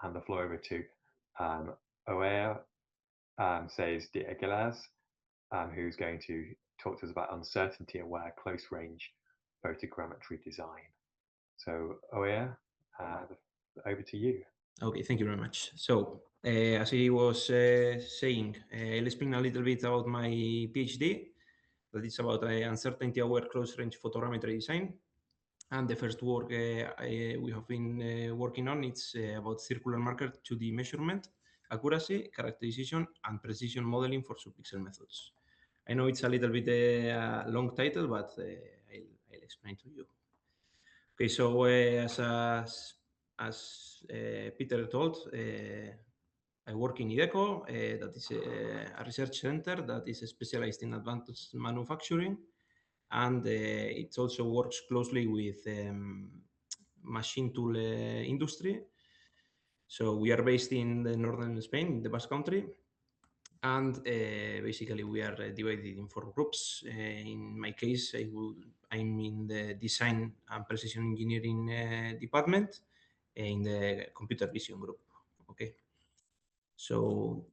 hand the floor over to Oier Saez de Egilaz, who's going to talk to us about uncertainty-aware close-range photogrammetry design. So, Oier, over to you. Okay, thank you very much. So, as I was saying, I'll explain a little bit about my PhD. That is about uncertainty-aware close-range photogrammetry design. And the first work we have been working on is about circular marker 2D measurement, accuracy, characterization, and precision modeling for subpixel methods. I know it's a little bit a long title, but I'll explain to you. Okay, so as Peter told, I work in IDEKO, that is a research center that is specialized in advanced manufacturing, and it also works closely with machine tool industry. So we are based in the northern Spain, in the Basque Country, and basically we are divided in 4 groups. In my case, I'm in the design and precision engineering department in the computer vision group. Okay, so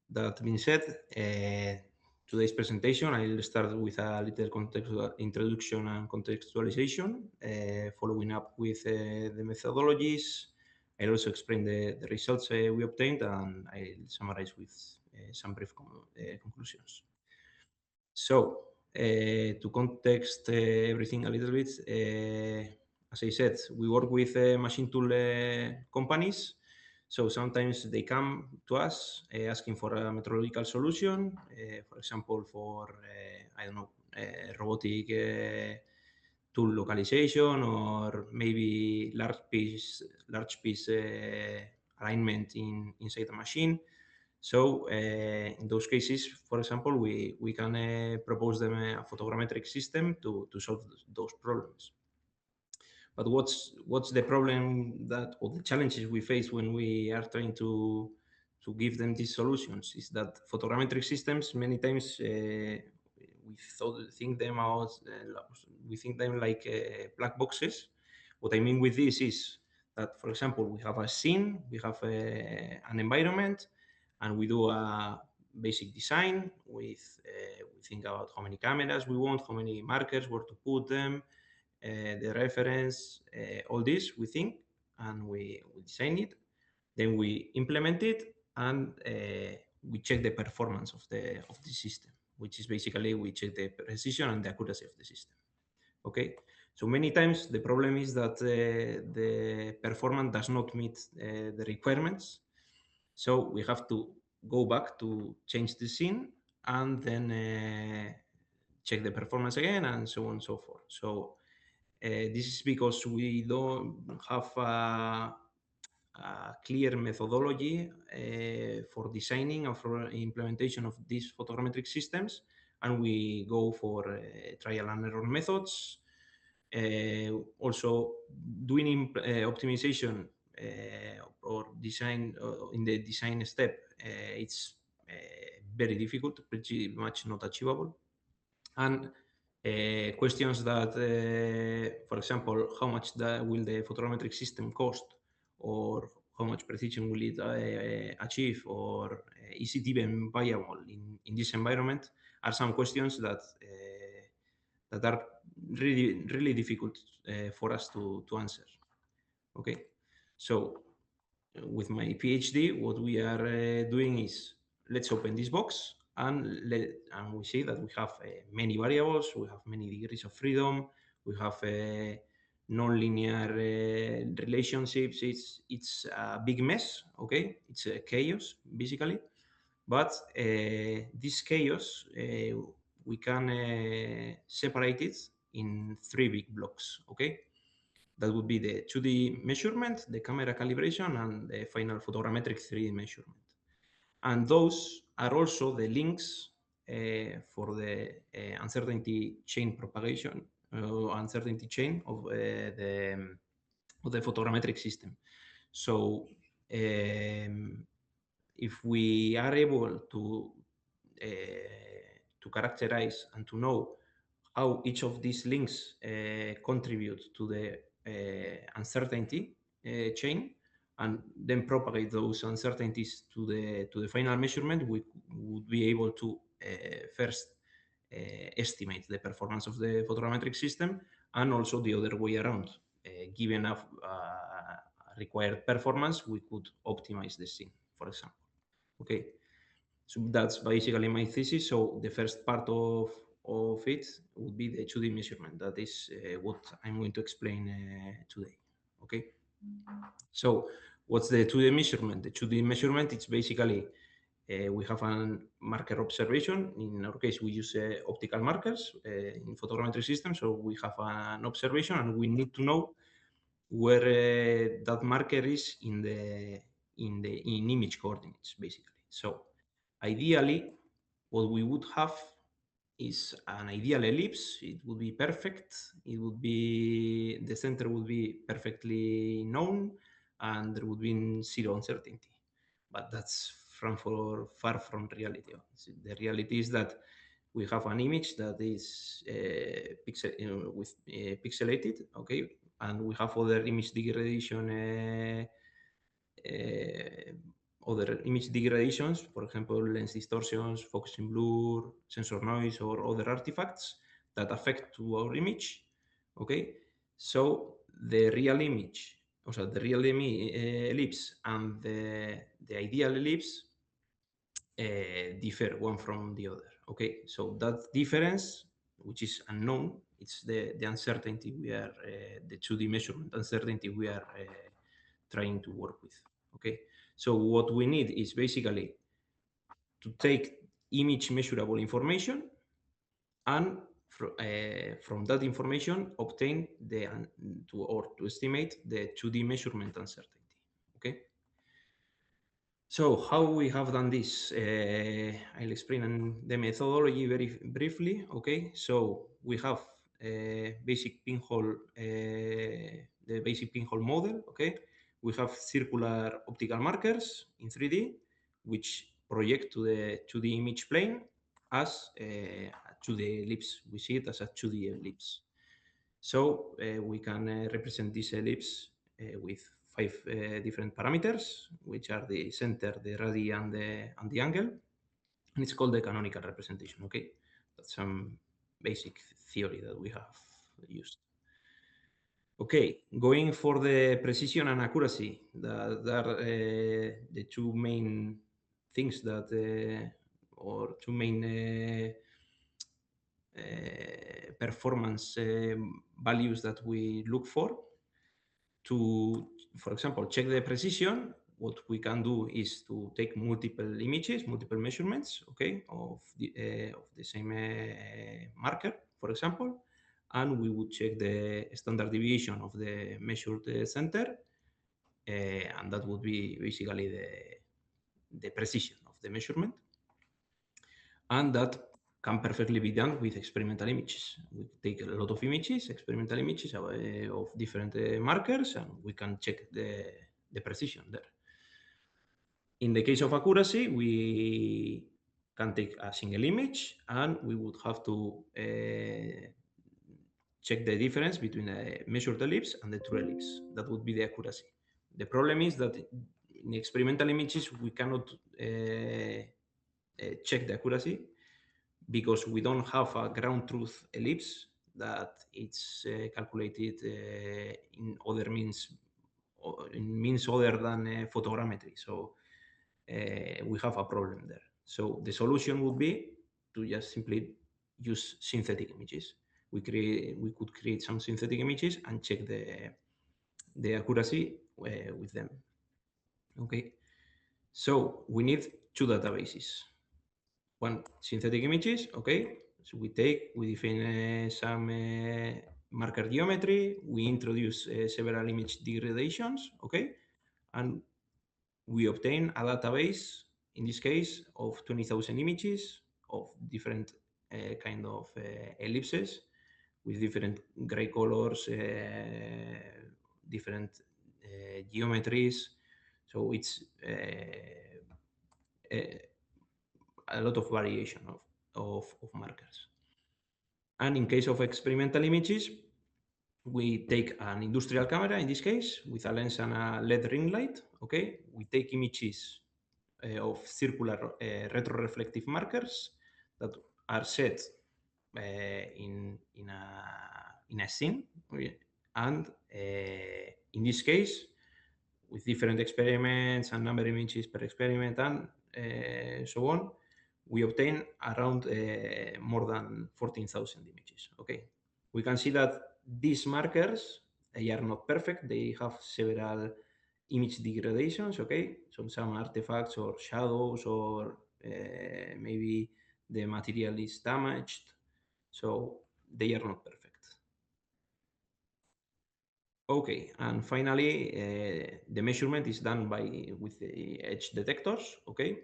that being said, today's presentation, I'll start with a little introduction and contextualization, following up with the methodologies. I'll also explain the results we obtained, and I'll summarize with some brief conclusions. So, to context everything a little bit, as I said, we work with machine tool companies. So sometimes they come to us asking for a metrological solution, for example, for, I don't know, robotic tool localization, or maybe large piece alignment inside the machine. So in those cases, for example, we can propose them a photogrammetric system to solve those problems. But what's the problem that, or the challenges we face when we are trying to give them these solutions is that photogrammetric systems many times we think them like black boxes. What I mean with this is that, for example, we have a scene, we have an environment, and we do a basic design with we think about how many cameras we want, how many markers, where to put them, the reference, all this we think, and we design it, then we implement it, and we check the performance of the system, which is basically we check the precision and the accuracy of the system. Okay, so many times the problem is that the performance does not meet the requirements, so we have to go back to change the scene and then check the performance again, and so on and so forth. So this is because we don't have a clear methodology for designing and for implementation of these photogrammetric systems, and we go for trial and error methods. Also, doing optimization or design in the design step, it's very difficult, pretty much not achievable. And questions that, for example, how much will the photogrammetric system cost, or how much precision will it achieve, or is it even viable in this environment, are some questions that that are really difficult for us to answer. Okay, so with my PhD, what we are doing is, let's open this box, and we see that we have many variables, we have many degrees of freedom, we have non-linear relationships. It's a big mess. Okay, it's a chaos basically, but this chaos we can separate it in 3 big blocks. Okay, that would be the 2D measurement, the camera calibration, and the final photogrammetric 3D measurement. And those are also the links for the uncertainty chain propagation, uncertainty chain of the photogrammetric system. So if we are able to characterize and to know how each of these links contribute to the uncertainty chain, and then propagate those uncertainties to the final measurement, we would be able to first estimate the performance of the photogrammetric system, and also the other way around. Given a required performance, we could optimize the scene, for example. Okay, so that's basically my thesis. So the first part of it would be the 2D measurement. That is what I'm going to explain today. Okay. So what's the 2D measurement? The 2D measurement, it's basically we have a marker observation. In our case, we use optical markers in photogrammetry systems. So we have an observation, and we need to know where that marker is in image coordinates, basically. So ideally, what we would have is an ideal ellipse. It would be perfect. It would be, the center would be perfectly known, and there would be zero uncertainty. But that's far from reality. The reality is that we have an image that is pixelated, okay, and we have other image degradation other image degradations, for example, lens distortions, focusing blur, sensor noise, or other artifacts that affect to our image. Okay, so the real image, also the real ellipse and the ideal ellipse differ one from the other. Okay, so that difference, which is unknown, it's the uncertainty we are, the 2D measurement uncertainty we are trying to work with. Okay, so what we need is basically to take image measurable information, and from that information obtain the to estimate the 2D measurement uncertainty. Okay. So how we have done this? I'll explain the methodology very briefly. Okay, so we have basic pinhole, the basic pinhole model. Okay, we have circular optical markers in 3D, which project to the 2D image plane as a 2D ellipse. We see it as a 2D ellipse. So we can represent this ellipse with 5 different parameters, which are the center, the radii, and the angle. And it's called the canonical representation. Okay, that's some basic theory that we have used. Okay, going for the precision and accuracy, that are the two main things that, or two main performance values that we look to, for example, check the precision. What we can do is to take multiple images, multiple measurements, okay, of the same marker, for example, and we would check the standard deviation of the measured center, and that would be basically the precision of the measurement. And that can perfectly be done with experimental images. We take a lot of images, experimental images of different markers, and we can check the precision there. In the case of accuracy, we can take a single image, and we would have to check the difference between a measured ellipse and the true ellipse. That would be the accuracy. The problem is that in experimental images, we cannot check the accuracy, because we don't have a ground truth ellipse that it's calculated in other means, in means other than photogrammetry. So we have a problem there. So the solution would be to just simply use synthetic images. We could create some synthetic images and check the accuracy with them. Okay, so we need 2 databases. One, synthetic images. Okay, so we define some marker geometry, we introduce several image degradations. Okay, and we obtain a database, in this case, of 20,000 images of different kind of ellipses with different gray colors, different geometries. So it's a lot of variation of markers. And in case of experimental images, We take an industrial camera, in this case, with a lens and a LED ring light. Okay, we take images of circular retroreflective markers that are set in a scene, and in this case, with different experiments and number of images per experiment and so on, we obtain around more than 14,000 images. Okay, we can see that these markers, they are not perfect. They have several image degradations. Okay, so some artifacts or shadows or maybe the material is damaged, so they are not perfect. Okay, and finally, the measurement is done with the edge detectors. Okay,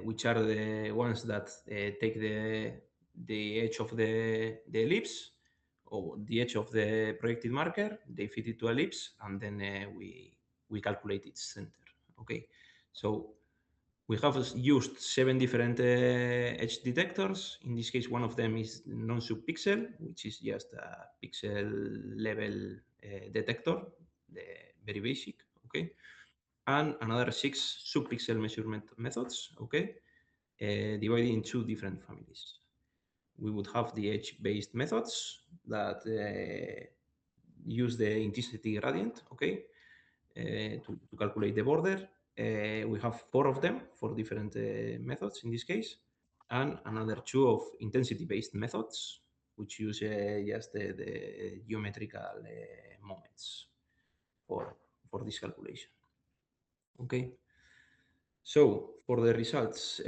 which are the ones that take the edge of the ellipse or the edge of the projected marker. They fit it to ellipse, and then we calculate its center. Okay, so we have used 7 different edge detectors. In this case, one of them is non-subpixel, which is just a pixel level detector, the very basic. Okay, and another 6 subpixel measurement methods. Okay, divided in 2 different families. We would have the edge-based methods that use the intensity gradient. Okay, to calculate the border. We have 4 of them for different methods in this case, and another 2 of intensity-based methods, which use just the geometrical moments for, for this calculation. Okay, so for the results,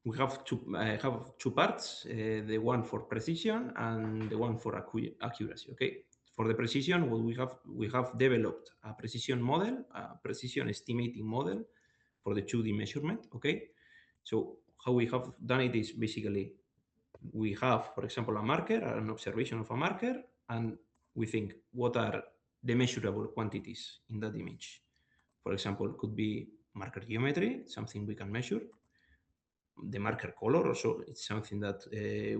we have two parts, the one for precision and the one for accuracy. Okay, for the precision, what we have developed a precision model, a precision estimating model for the 2D measurement. Okay, so how we have done it is basically we have, for example, a marker, an observation of a marker, and we think what are the measurable quantities in that image. For example, it could be marker geometry, something we can measure. The marker color also, it's something that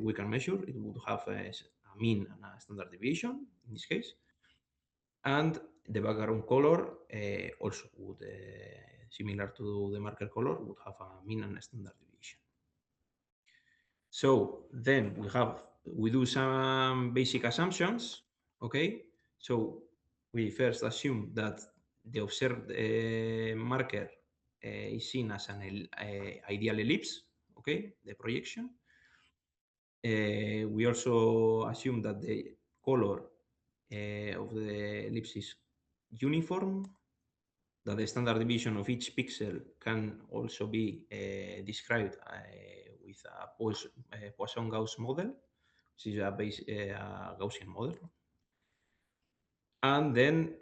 we can measure. It would have a mean and a standard deviation in this case. And the background color also would, similar to the marker color, would have a mean and a standard deviation. So then we do some basic assumptions. Okay, so we first assume that the observed marker is seen as an ideal ellipse. Okay, the projection. We also assume that the color of the ellipse is uniform, that the standard deviation of each pixel can also be described with a Poisson-Gauss model, which is a Gaussian model. And then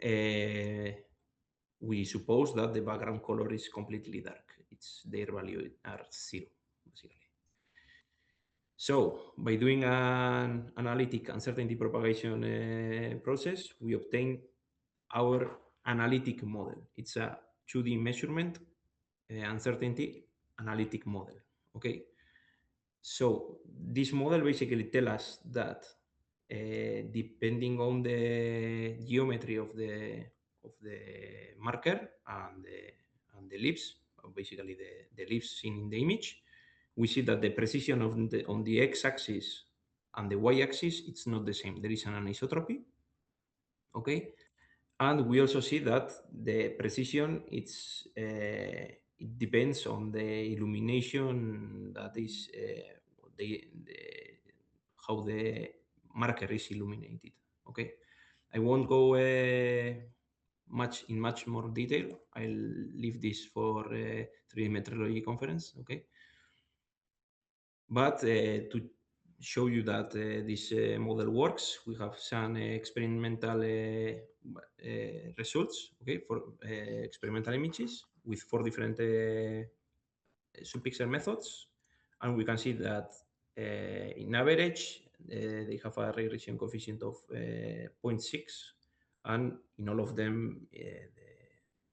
we suppose that the background color is completely dark. Their value are 0, basically. So by doing an analytic uncertainty propagation process, we obtain our analytic model. It's a 2D measurement uncertainty analytic model. Okay, so this model basically tells us that depending on the geometry of the marker and the ellipse, basically the ellipse seen in the image, we see that the precision on the x-axis and the y-axis, it's not the same. There is an anisotropy. Okay, and we also see that the precision it depends on the illumination, that is how the marker is illuminated. Okay, I won't go much more detail. I'll leave this for 3D metrology conference. Okay, but to show you that this model works, we have some experimental results. Okay, for experimental images with 4 different subpixel methods, and we can see that in average they have a regression coefficient of 0.6, and in all of them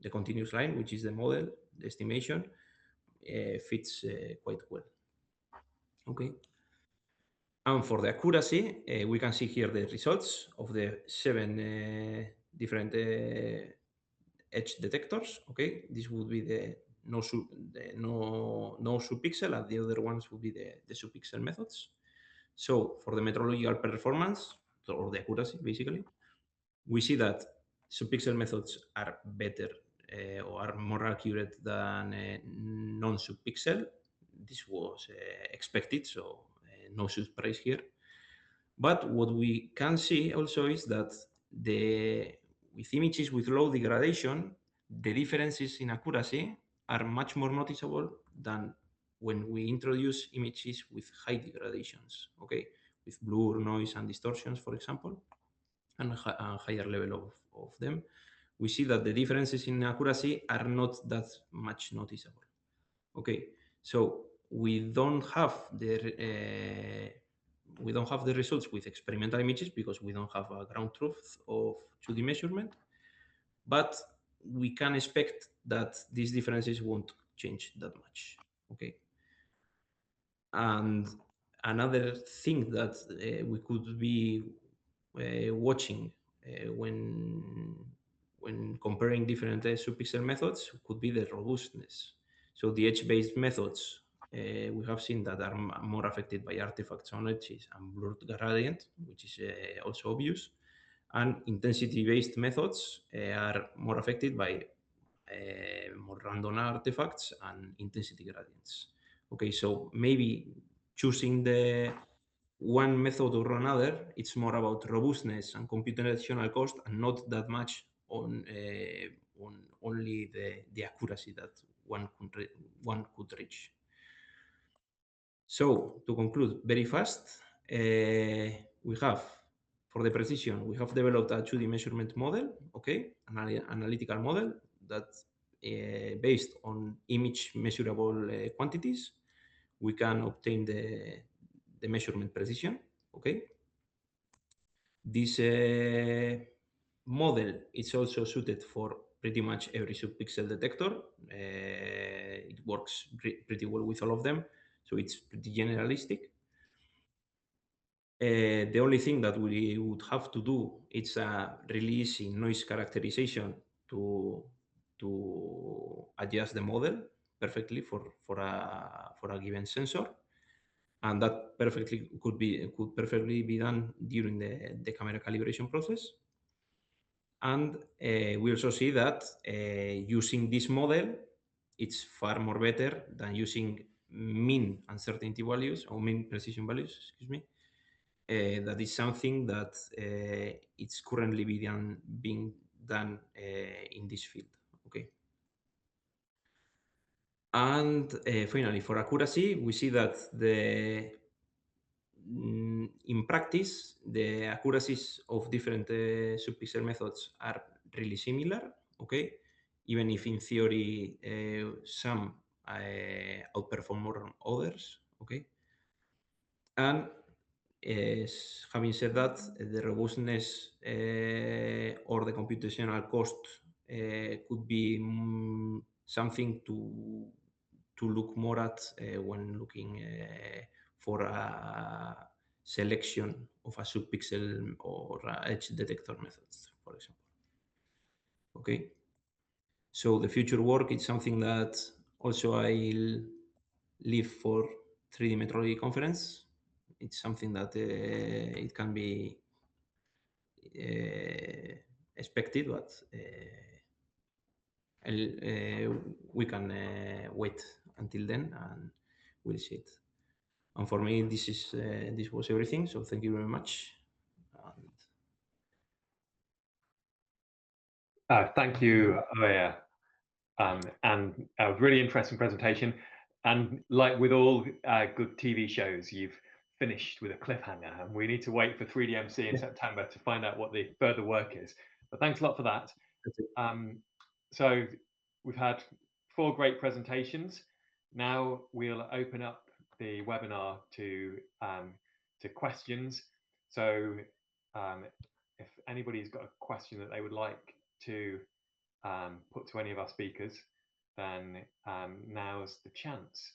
the continuous line, which is the model, the estimation, fits quite well. Okay. And for the accuracy, we can see here the results of the 7 different edge detectors. Okay, this would be the no subpixel, and the other ones would be the subpixel methods. So for the metrological performance, or the accuracy, basically, we see that subpixel methods are better or are more accurate than non-subpixel. This was expected, so no surprise here. But what we can see also is that with images with low degradation, the differences in accuracy are much more noticeable than when we introduce images with high degradations, okay, with blur, noise, and distortions, for example, and a higher level of them. We see that the differences in accuracy are not that much noticeable. Okay, so we don't have the results with experimental images because we don't have a ground truth of 2D measurement, but we can expect that these differences won't change that much. Okay, and another thing that we could be watching when comparing different subpixel methods could be the robustness. So the edge-based methods we have seen that are more affected by artifacts on edges and blurred gradient, which is also obvious. And intensity-based methods are more affected by more random artifacts and intensity gradients. Okay, so maybe choosing the one method or another, it's more about robustness and computational cost, and not that much on only the accuracy that one could reach. So to conclude very fast, we have, for the precision, we have developed a 2D measurement model, okay, an analytical model that based on image measurable quantities, we can obtain the measurement precision, okay. This model is also suited for pretty much every subpixel detector. It works pretty well with all of them, so it's pretty generalistic. The only thing that we would have to do is a release in noise characterization to adjust the model perfectly for a given sensor, and that could perfectly be done during the camera calibration process. And we also see that using this model, it's far more better than using mean uncertainty values or mean precision values, excuse me. That is something that it's currently being done in this field. Okay. And finally, for accuracy, we see that in practice, the accuracies of different subpixel methods are really similar. Okay, even if in theory some outperform more than others. Okay, and having said that, the robustness or the computational cost could be something to look more at when looking for a selection of a subpixel or edge detector methods, for example. Okay, so the future work is something that also I'll leave for 3D metrology conference. It's something that it can be expected, but we can wait until then and we'll see it. And for me, this was everything. So thank you very much. Thank you, Oier. And a really interesting presentation. And like with all good TV shows, you've finished with a cliffhanger, and we need to wait for 3DMC in September to find out what the further work is. But thanks a lot for that. So we've had 4 great presentations. Now we'll open up the webinar to questions. So if anybody's got a question that they would like to put to any of our speakers, then now's the chance.